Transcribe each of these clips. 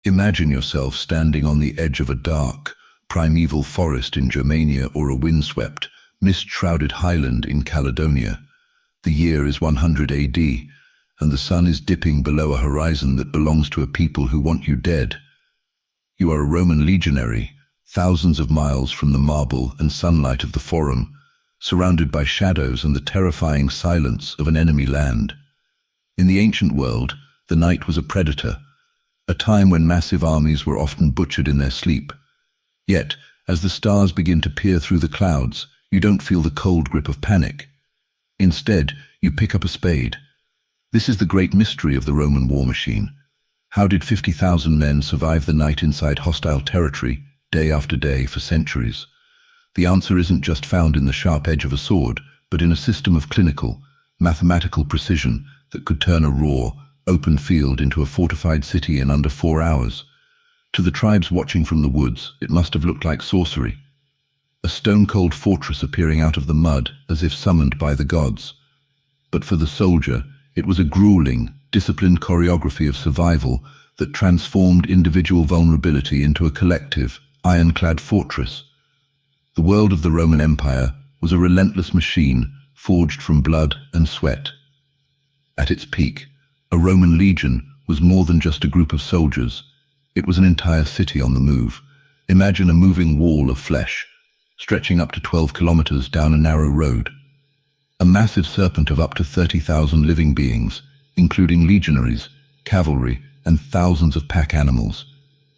Imagine yourself standing on the edge of a dark, primeval forest in Germania or a windswept, mist-shrouded highland in Caledonia. The year is 100 AD, and the sun is dipping below a horizon that belongs to a people who want you dead. You are a Roman legionary, thousands of miles from the marble and sunlight of the Forum, surrounded by shadows and the terrifying silence of an enemy land. In the ancient world, the night was a predator, a time when massive armies were often butchered in their sleep. Yet, as the stars begin to peer through the clouds, you don't feel the cold grip of panic. Instead, you pick up a spade. This is the great mystery of the Roman war machine. How did 50,000 men survive the night inside hostile territory, day after day, for centuries? The answer isn't just found in the sharp edge of a sword, but in a system of clinical, mathematical precision that could turn a raw, open field into a fortified city in under 4 hours. To the tribes watching from the woods, it must have looked like sorcery. A stone-cold fortress appearing out of the mud as if summoned by the gods. But for the soldier, it was a grueling, disciplined choreography of survival that transformed individual vulnerability into a collective, ironclad fortress. The world of the Roman Empire was a relentless machine forged from blood and sweat. At its peak, a Roman legion was more than just a group of soldiers. It was an entire city on the move. Imagine a moving wall of flesh, stretching up to 12 kilometers down a narrow road. A massive serpent of up to 30,000 living beings, including legionaries, cavalry, and thousands of pack animals.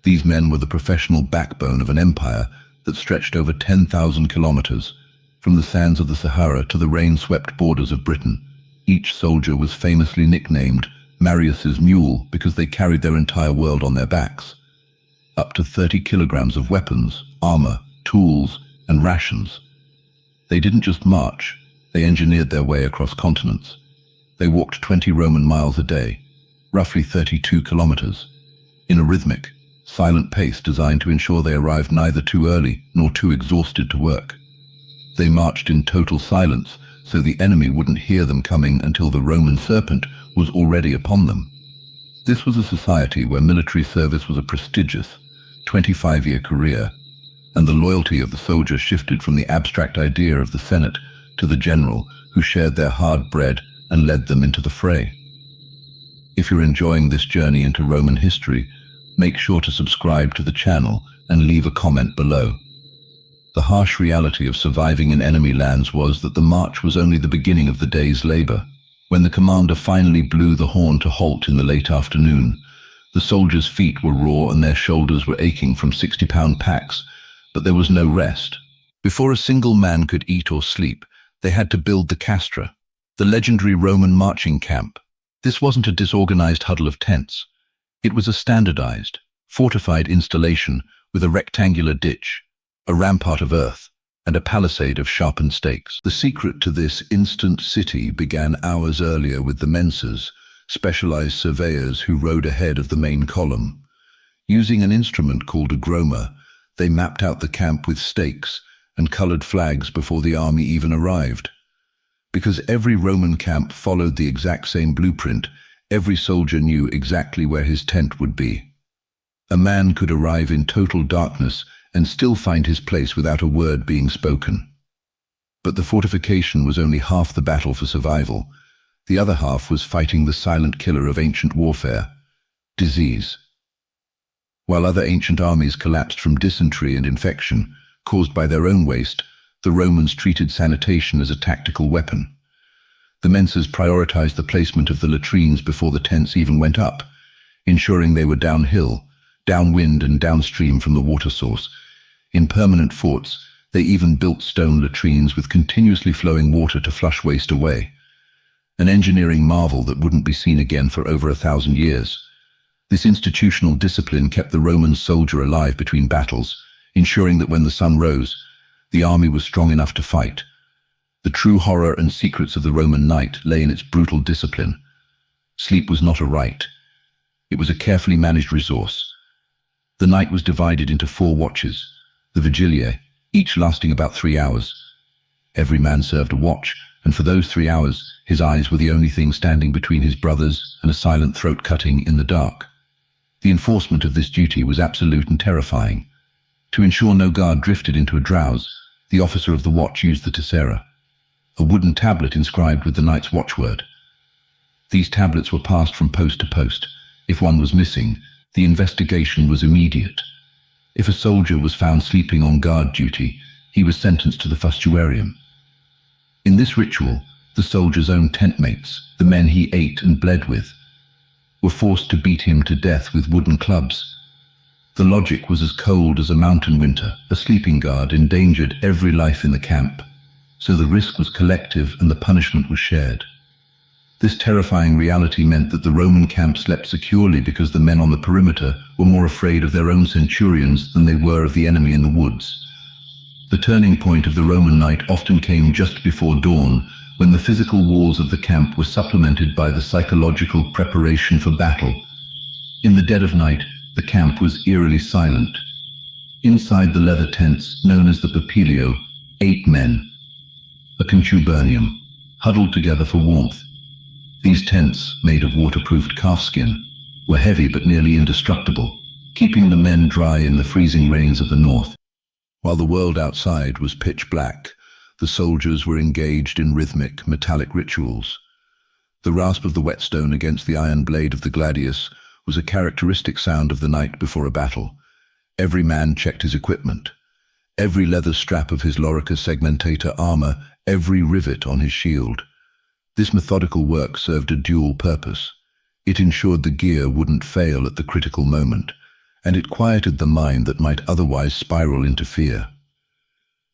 These men were the professional backbone of an empire that stretched over 10,000 kilometers, from the sands of the Sahara to the rain-swept borders of Britain. Each soldier was famously nicknamed Marius's mule because they carried their entire world on their backs. Up to 30 kilograms of weapons, armor, tools, and rations. They didn't just march, they engineered their way across continents. They walked 20 Roman miles a day, roughly 32 kilometers, in a rhythmic, silent pace designed to ensure they arrived neither too early nor too exhausted to work. They marched in total silence, so the enemy wouldn't hear them coming until the Roman serpent was already upon them. This was a society where military service was a prestigious, 25-year career, and the loyalty of the soldier shifted from the abstract idea of the Senate to the general who shared their hard bread and led them into the fray. If you're enjoying this journey into Roman history, make sure to subscribe to the channel and leave a comment below. The harsh reality of surviving in enemy lands was that the march was only the beginning of the day's labor. When the commander finally blew the horn to halt in the late afternoon, the soldiers' feet were raw and their shoulders were aching from 60-pound packs, but there was no rest. Before a single man could eat or sleep, they had to build the castra, the legendary Roman marching camp. This wasn't a disorganized huddle of tents. It was a standardized, fortified installation with a rectangular ditch, a rampart of earth, and a palisade of sharpened stakes. The secret to this instant city began hours earlier with the mensas, specialized surveyors who rode ahead of the main column. Using an instrument called a groma, they mapped out the camp with stakes and colored flags before the army even arrived. Because every Roman camp followed the exact same blueprint, every soldier knew exactly where his tent would be. A man could arrive in total darkness and still find his place without a word being spoken. But the fortification was only half the battle for survival. The other half was fighting the silent killer of ancient warfare, disease. While other ancient armies collapsed from dysentery and infection, caused by their own waste, the Romans treated sanitation as a tactical weapon. The mensas prioritized the placement of the latrines before the tents even went up, ensuring they were downhill, downwind and downstream from the water source. In permanent forts, they even built stone latrines with continuously flowing water to flush waste away. An engineering marvel that wouldn't be seen again for over 1,000 years. This institutional discipline kept the Roman soldier alive between battles, ensuring that when the sun rose, the army was strong enough to fight. The true horror and secrets of the Roman night lay in its brutal discipline. Sleep was not a right. It was a carefully managed resource. The night was divided into 4 watches, the Vigiliae, each lasting about 3 hours. Every man served a watch, and for those 3 hours, his eyes were the only thing standing between his brothers and a silent throat-cutting in the dark. The enforcement of this duty was absolute and terrifying. To ensure no guard drifted into a drowse, the officer of the watch used the tessera, a wooden tablet inscribed with the night's watchword. These tablets were passed from post to post. If one was missing, the investigation was immediate. If a soldier was found sleeping on guard duty, he was sentenced to the fustuarium. In this ritual, the soldier's own tentmates, the men he ate and bled with, were forced to beat him to death with wooden clubs. The logic was as cold as a mountain winter. A sleeping guard endangered every life in the camp, so the risk was collective and the punishment was shared. This terrifying reality meant that the Roman camp slept securely because the men on the perimeter were more afraid of their own centurions than they were of the enemy in the woods. The turning point of the Roman night often came just before dawn, when the physical walls of the camp were supplemented by the psychological preparation for battle. In the dead of night, the camp was eerily silent. Inside the leather tents, known as the Papilio, 8 men, a contubernium, huddled together for warmth. These tents, made of waterproofed calfskin, were heavy but nearly indestructible, keeping the men dry in the freezing rains of the north. While the world outside was pitch black, the soldiers were engaged in rhythmic, metallic rituals. The rasp of the whetstone against the iron blade of the gladius was a characteristic sound of the night before a battle. Every man checked his equipment. Every leather strap of his lorica segmentator armor, every rivet on his shield. This methodical work served a dual purpose. It ensured the gear wouldn't fail at the critical moment, and it quieted the mind that might otherwise spiral into fear.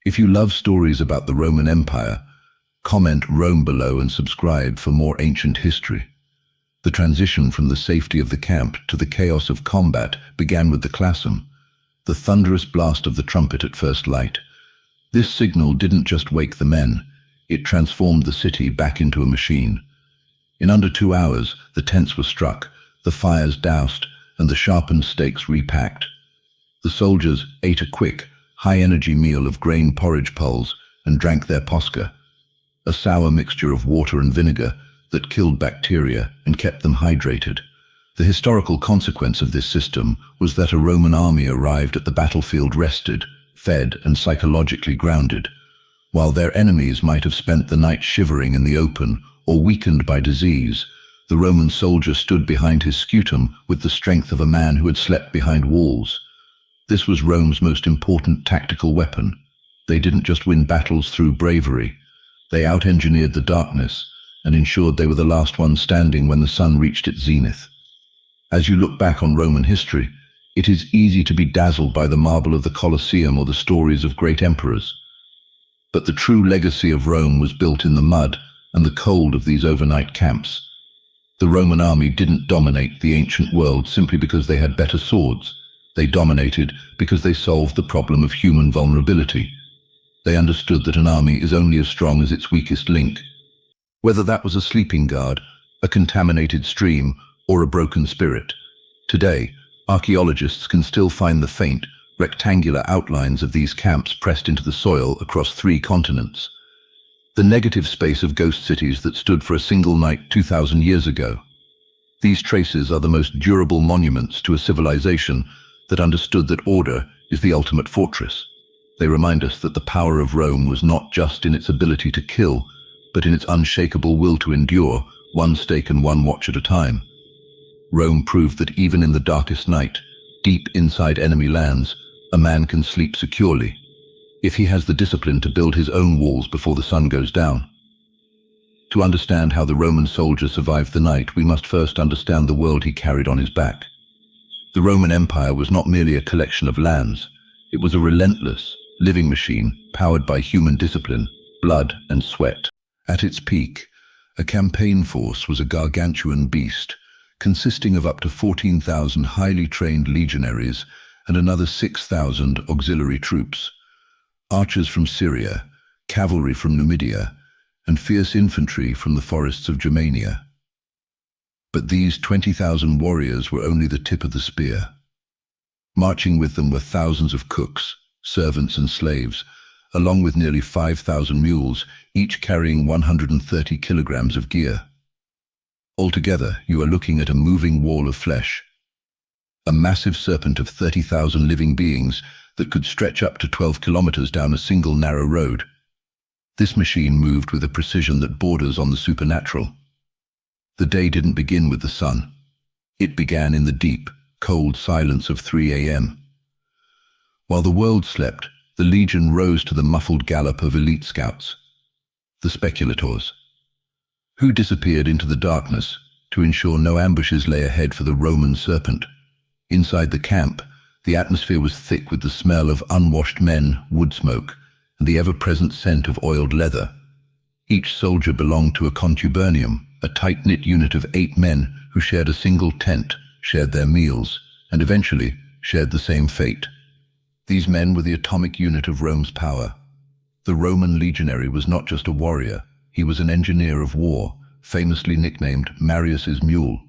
If you love stories about the Roman Empire, comment Rome below and subscribe for more ancient history. The transition from the safety of the camp to the chaos of combat began with the classum, the thunderous blast of the trumpet at first light. This signal didn't just wake the men, it transformed the city back into a machine. In under 2 hours, the tents were struck, the fires doused, and the sharpened stakes repacked. The soldiers ate a quick, high-energy meal of grain porridge pulse and drank their posca, a sour mixture of water and vinegar that killed bacteria and kept them hydrated. The historical consequence of this system was that a Roman army arrived at the battlefield rested, fed, and psychologically grounded. While their enemies might have spent the night shivering in the open or weakened by disease, the Roman soldier stood behind his scutum with the strength of a man who had slept behind walls. This was Rome's most important tactical weapon. They didn't just win battles through bravery. They out-engineered the darkness and ensured they were the last ones standing when the sun reached its zenith. As you look back on Roman history, it is easy to be dazzled by the marble of the Colosseum or the stories of great emperors. But the true legacy of Rome was built in the mud and the cold of these overnight camps. The Roman army didn't dominate the ancient world simply because they had better swords. They dominated because they solved the problem of human vulnerability. They understood that an army is only as strong as its weakest link. Whether that was a sleeping guard, a contaminated stream, or a broken spirit. Today, archaeologists can still find the faint, rectangular outlines of these camps pressed into the soil across 3 continents. The negative space of ghost cities that stood for a single night 2,000 years ago. These traces are the most durable monuments to a civilization that understood that order is the ultimate fortress. They remind us that the power of Rome was not just in its ability to kill, but in its unshakable will to endure, one stake and one watch at a time. Rome proved that even in the darkest night, deep inside enemy lands, a man can sleep securely, if he has the discipline to build his own walls before the sun goes down. To understand how the Roman soldier survived the night, we must first understand the world he carried on his back. The Roman Empire was not merely a collection of lands. It was a relentless, living machine powered by human discipline, blood, and sweat. At its peak, a campaign force was a gargantuan beast, consisting of up to 14,000 highly trained legionaries and another 6,000 auxiliary troops. Archers from Syria, cavalry from Numidia, and fierce infantry from the forests of Germania. But these 20,000 warriors were only the tip of the spear. Marching with them were thousands of cooks, servants and slaves, along with nearly 5,000 mules, each carrying 130 kilograms of gear. Altogether, you are looking at a moving wall of flesh. a massive serpent of 30,000 living beings that could stretch up to 12 kilometers down a single narrow road. This machine moved with a precision that borders on the supernatural. The day didn't begin with the sun. It began in the deep, cold silence of 3 a.m. While the world slept, the Legion rose to the muffled gallop of elite scouts, the speculators, who disappeared into the darkness to ensure no ambushes lay ahead for the Roman serpent. Inside the camp, the atmosphere was thick with the smell of unwashed men, wood smoke, and the ever-present scent of oiled leather. Each soldier belonged to a contubernium, a tight-knit unit of 8 men who shared a single tent, shared their meals, and eventually shared the same fate. These men were the atomic unit of Rome's power. The Roman legionary was not just a warrior, he was an engineer of war, famously nicknamed Marius's Mule.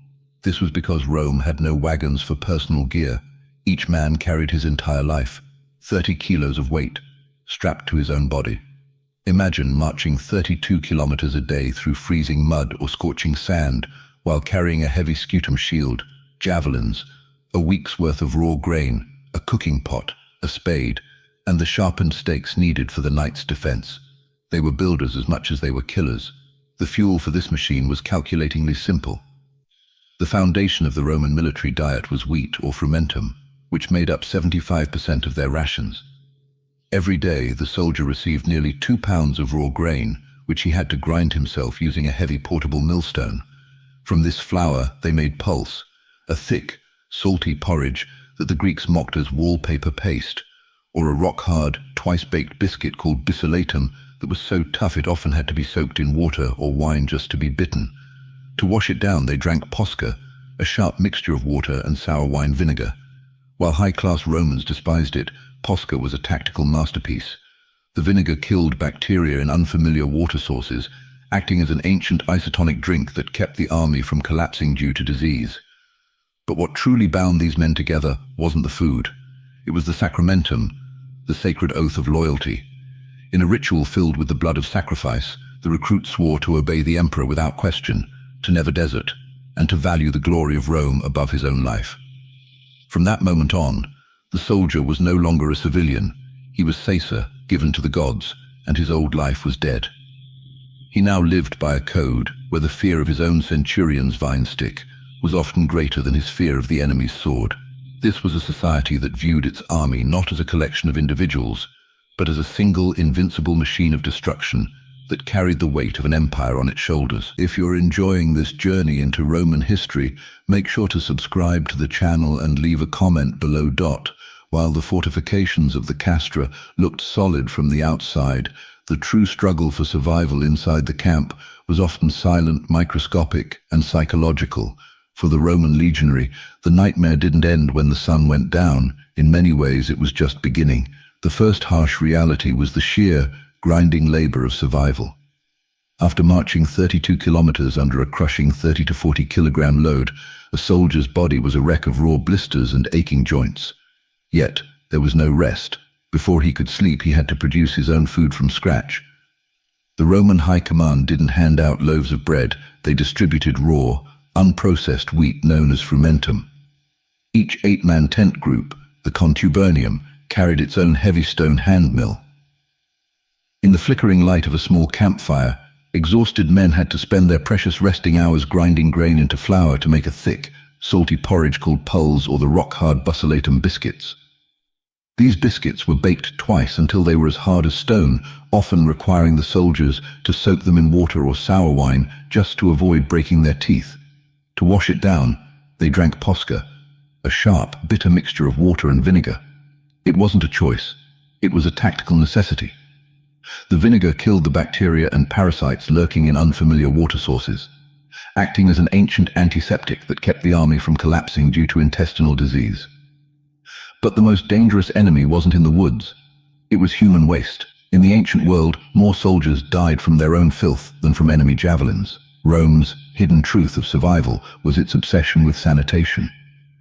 This was because Rome had no wagons for personal gear. Each man carried his entire life, 30 kilos of weight, strapped to his own body. Imagine marching 32 kilometers a day through freezing mud or scorching sand while carrying a heavy scutum shield, javelins, a week's worth of raw grain, a cooking pot, a spade, and the sharpened stakes needed for the night's defense. They were builders as much as they were killers. The fuel for this machine was calculatingly simple. The foundation of the Roman military diet was wheat or frumentum, which made up 75% of their rations. Every day, the soldier received nearly 2 pounds of raw grain, which he had to grind himself using a heavy portable millstone. From this flour, they made pulse, a thick, salty porridge that the Greeks mocked as wallpaper paste, or a rock-hard, twice-baked biscuit called bisilatum that was so tough it often had to be soaked in water or wine just to be bitten. To wash it down, they drank posca, a sharp mixture of water and sour wine vinegar. While high-class Romans despised it, posca was a tactical masterpiece. The vinegar killed bacteria in unfamiliar water sources, acting as an ancient isotonic drink that kept the army from collapsing due to disease. But what truly bound these men together wasn't the food. It was the sacramentum, the sacred oath of loyalty. In a ritual filled with the blood of sacrifice, the recruit swore to obey the emperor without question, to never desert, and to value the glory of Rome above his own life. From that moment on, the soldier was no longer a civilian. He was Caesar, given to the gods, and his old life was dead. He now lived by a code where the fear of his own centurion's vine stick was often greater than his fear of the enemy's sword. This was a society that viewed its army not as a collection of individuals, but as a single invincible machine of destruction that carried the weight of an empire on its shoulders. If you're enjoying this journey into Roman history, make sure to subscribe to the channel and leave a comment below. While the fortifications of the Castra looked solid from the outside, the true struggle for survival inside the camp was often silent, microscopic, and psychological. For the Roman legionary, the nightmare didn't end when the sun went down. In many ways, it was just beginning. The first harsh reality was the sheer, grinding labor of survival. After marching 32 kilometers under a crushing 30 to 40 kilogram load, a soldier's body was a wreck of raw blisters and aching joints. Yet, there was no rest. Before he could sleep, he had to produce his own food from scratch. The Roman high command didn't hand out loaves of bread. They distributed raw, unprocessed wheat known as frumentum. Each 8-man tent group, the contubernium, carried its own heavy stone hand mill. In the flickering light of a small campfire, exhausted men had to spend their precious resting hours grinding grain into flour to make a thick, salty porridge called pulse or the rock-hard basilatum biscuits. These biscuits were baked twice until they were as hard as stone, often requiring the soldiers to soak them in water or sour wine just to avoid breaking their teeth. To wash it down, they drank posca, a sharp, bitter mixture of water and vinegar. It wasn't a choice. It was a tactical necessity. The vinegar killed the bacteria and parasites lurking in unfamiliar water sources, acting as an ancient antiseptic that kept the army from collapsing due to intestinal disease. But the most dangerous enemy wasn't in the woods. It was human waste. In the ancient world, more soldiers died from their own filth than from enemy javelins. Rome's hidden truth of survival was its obsession with sanitation.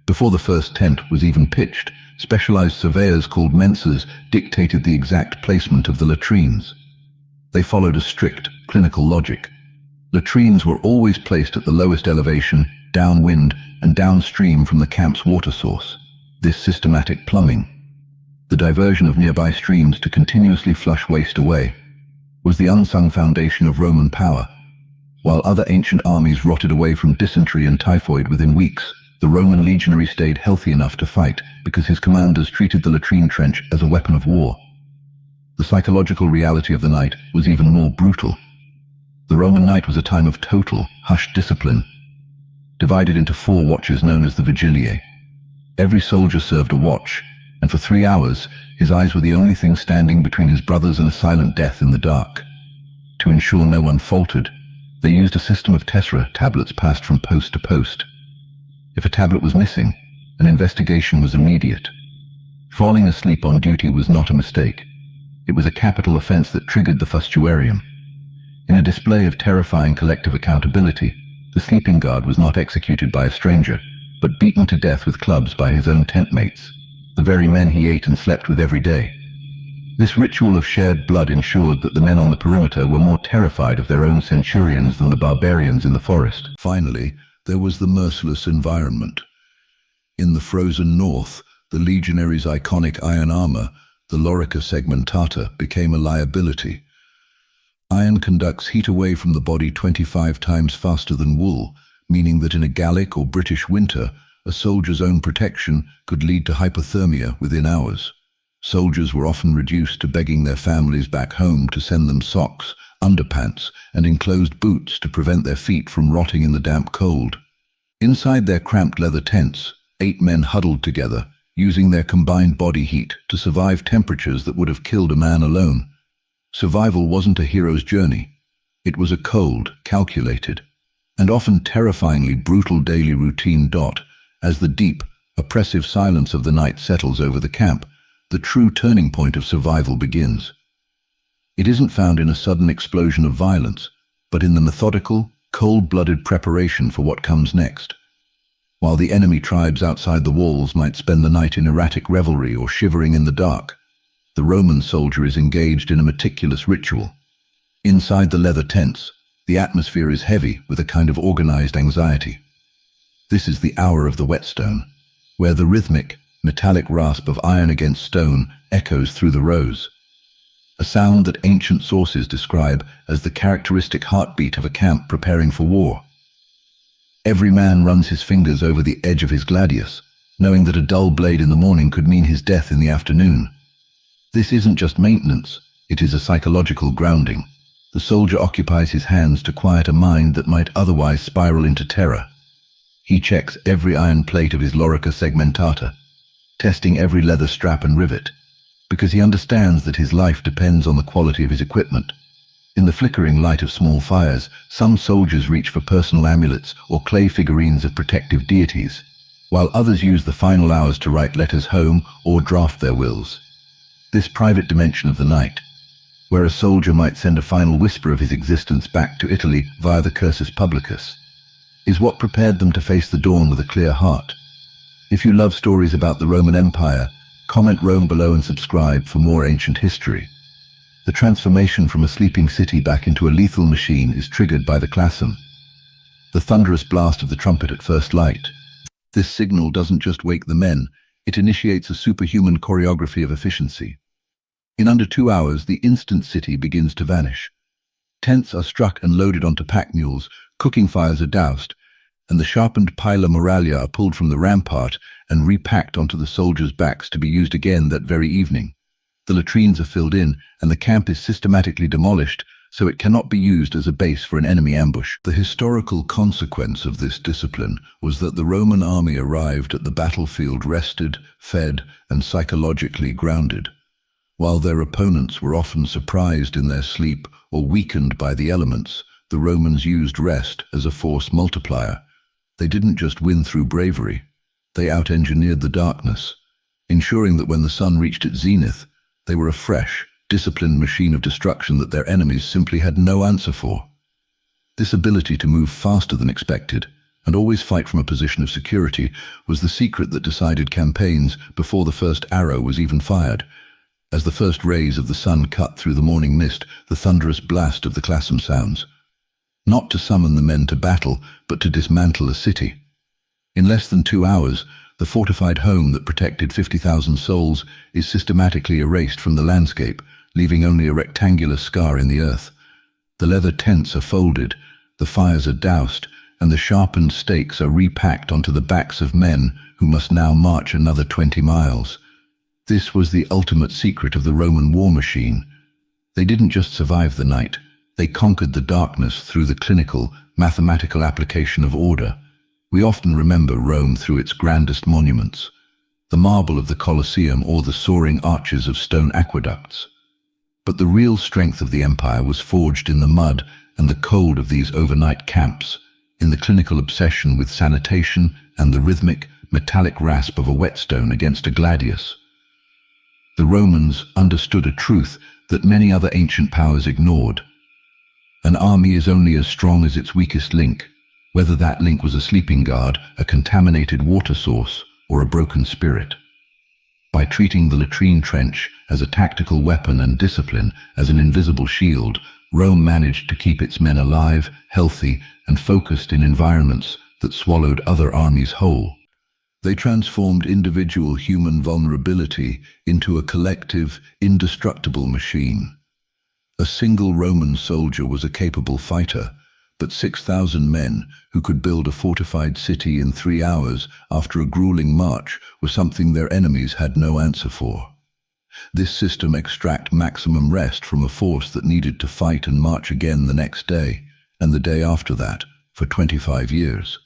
Before the first tent was even pitched, specialized surveyors called mensas dictated the exact placement of the latrines. They followed a strict, clinical logic. Latrines were always placed at the lowest elevation, downwind, and downstream from the camp's water source. This systematic plumbing, the diversion of nearby streams to continuously flush waste away, was the unsung foundation of Roman power. While other ancient armies rotted away from dysentery and typhoid within weeks, the Roman legionary stayed healthy enough to fight because his commanders treated the latrine trench as a weapon of war. The psychological reality of the night was even more brutal. The Roman night was a time of total, hushed discipline, divided into 4 watches known as the Vigiliae. Every soldier served a watch, and for 3 hours, his eyes were the only thing standing between his brothers and a silent death in the dark. To ensure no one faltered, they used a system of tessera tablets passed from post to post. If a tablet was missing, an investigation was immediate. Falling asleep on duty was not a mistake. It was a capital offense that triggered the fustuarium. In a display of terrifying collective accountability, the sleeping guard was not executed by a stranger, but beaten to death with clubs by his own tent mates, the very men he ate and slept with every day. This ritual of shared blood ensured that the men on the perimeter were more terrified of their own centurions than the barbarians in the forest. Finally, there was the merciless environment. In the frozen north, the legionaries' iconic iron armor, the lorica segmentata, became a liability. Iron conducts heat away from the body 25 times faster than wool, meaning that in a Gallic or British winter, a soldier's own protection could lead to hypothermia within hours. Soldiers were often reduced to begging their families back home to send them socks, underpants, and enclosed boots to prevent their feet from rotting in the damp cold. Inside their cramped leather tents, 8 men huddled together, using their combined body heat to survive temperatures that would have killed a man alone. Survival wasn't a hero's journey. It was a cold, calculated, and often terrifyingly brutal daily routine. As the deep, oppressive silence of the night settles over the camp, the true turning point of survival begins. It isn't found in a sudden explosion of violence, but in the methodical, cold-blooded preparation for what comes next. While the enemy tribes outside the walls might spend the night in erratic revelry or shivering in the dark, the Roman soldier is engaged in a meticulous ritual. Inside the leather tents, the atmosphere is heavy with a kind of organized anxiety. This is the hour of the whetstone, where the rhythmic, metallic rasp of iron against stone echoes through the rows, a sound that ancient sources describe as the characteristic heartbeat of a camp preparing for war. Every man runs his fingers over the edge of his gladius, knowing that a dull blade in the morning could mean his death in the afternoon. This isn't just maintenance, it is a psychological grounding. The soldier occupies his hands to quiet a mind that might otherwise spiral into terror. He checks every iron plate of his lorica segmentata, testing every leather strap and rivet, because he understands that his life depends on the quality of his equipment. In the flickering light of small fires, some soldiers reach for personal amulets or clay figurines of protective deities, while others use the final hours to write letters home or draft their wills. This private dimension of the night, where a soldier might send a final whisper of his existence back to Italy via the cursus publicus, is what prepared them to face the dawn with a clear heart. If you love stories about the Roman Empire, comment Rome below and subscribe for more ancient history. The transformation from a sleeping city back into a lethal machine is triggered by the classum, the thunderous blast of the trumpet at first light. This signal doesn't just wake the men, it initiates a superhuman choreography of efficiency. In under 2 hours, the instant city begins to vanish. Tents are struck and loaded onto pack mules, cooking fires are doused, and the sharpened pila muraglia are pulled from the rampart and repacked onto the soldiers' backs to be used again that very evening. The latrines are filled in, and the camp is systematically demolished, so it cannot be used as a base for an enemy ambush. The historical consequence of this discipline was that the Roman army arrived at the battlefield rested, fed, and psychologically grounded. While their opponents were often surprised in their sleep or weakened by the elements, the Romans used rest as a force multiplier. They didn't just win through bravery, they out-engineered the darkness, ensuring that when the sun reached its zenith, they were a fresh, disciplined machine of destruction that their enemies simply had no answer for. This ability to move faster than expected and always fight from a position of security was the secret that decided campaigns before the first arrow was even fired. As the first rays of the sun cut through the morning mist, the thunderous blast of the classum sounds. not to summon the men to battle, but to dismantle a city. In less than 2 hours, the fortified home that protected 50,000 souls is systematically erased from the landscape, leaving only a rectangular scar in the earth. The leather tents are folded, the fires are doused, and the sharpened stakes are repacked onto the backs of men who must now march another 20 miles. This was the ultimate secret of the Roman war machine. They didn't just survive the night, they conquered the darkness through the clinical, mathematical application of order. We often remember Rome through its grandest monuments, the marble of the Colosseum or the soaring arches of stone aqueducts. But the real strength of the empire was forged in the mud and the cold of these overnight camps, in the clinical obsession with sanitation and the rhythmic, metallic rasp of a whetstone against a gladius. The Romans understood a truth that many other ancient powers ignored. An army is only as strong as its weakest link, whether that link was a sleeping guard, a contaminated water source, or a broken spirit. By treating the latrine trench as a tactical weapon and discipline as an invisible shield, Rome managed to keep its men alive, healthy, and focused in environments that swallowed other armies whole. They transformed individual human vulnerability into a collective, indestructible machine. A single Roman soldier was a capable fighter, but 6,000 men who could build a fortified city in 3 hours after a grueling march were something their enemies had no answer for. This system extracted maximum rest from a force that needed to fight and march again the next day, and the day after that, for 25 years.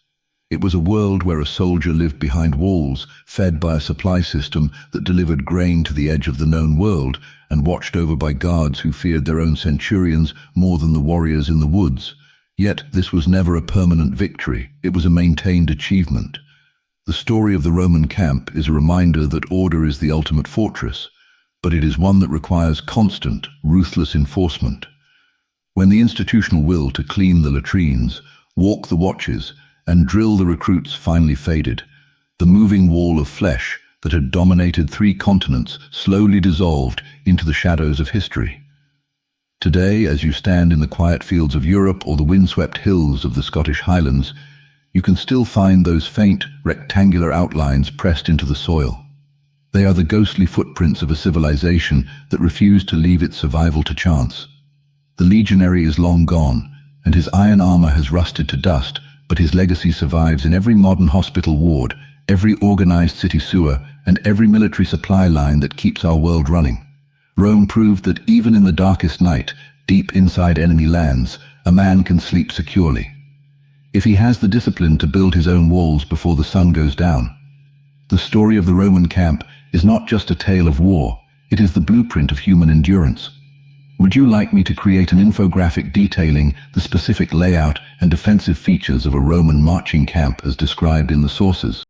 It was a world where a soldier lived behind walls, fed by a supply system that delivered grain to the edge of the known world, and watched over by guards who feared their own centurions more than the warriors in the woods. Yet this was never a permanent victory, it was a maintained achievement. The story of the Roman camp is a reminder that order is the ultimate fortress, but it is one that requires constant, ruthless enforcement. When the institutional will to clean the latrines, walk the watches, and drill the recruits finally faded, the moving wall of flesh that had dominated 3 continents slowly dissolved into the shadows of history. Today, as you stand in the quiet fields of Europe or the windswept hills of the Scottish Highlands, you can still find those faint, rectangular outlines pressed into the soil. They are the ghostly footprints of a civilization that refused to leave its survival to chance. The legionary is long gone, and his iron armor has rusted to dust, but his legacy survives in every modern hospital ward, every organized city sewer, and every military supply line that keeps our world running. Rome proved that even in the darkest night, deep inside enemy lands, a man can sleep securely, if he has the discipline to build his own walls before the sun goes down. The story of the Roman camp is not just a tale of war, it is the blueprint of human endurance. Would you like me to create an infographic detailing the specific layout and defensive features of a Roman marching camp as described in the sources?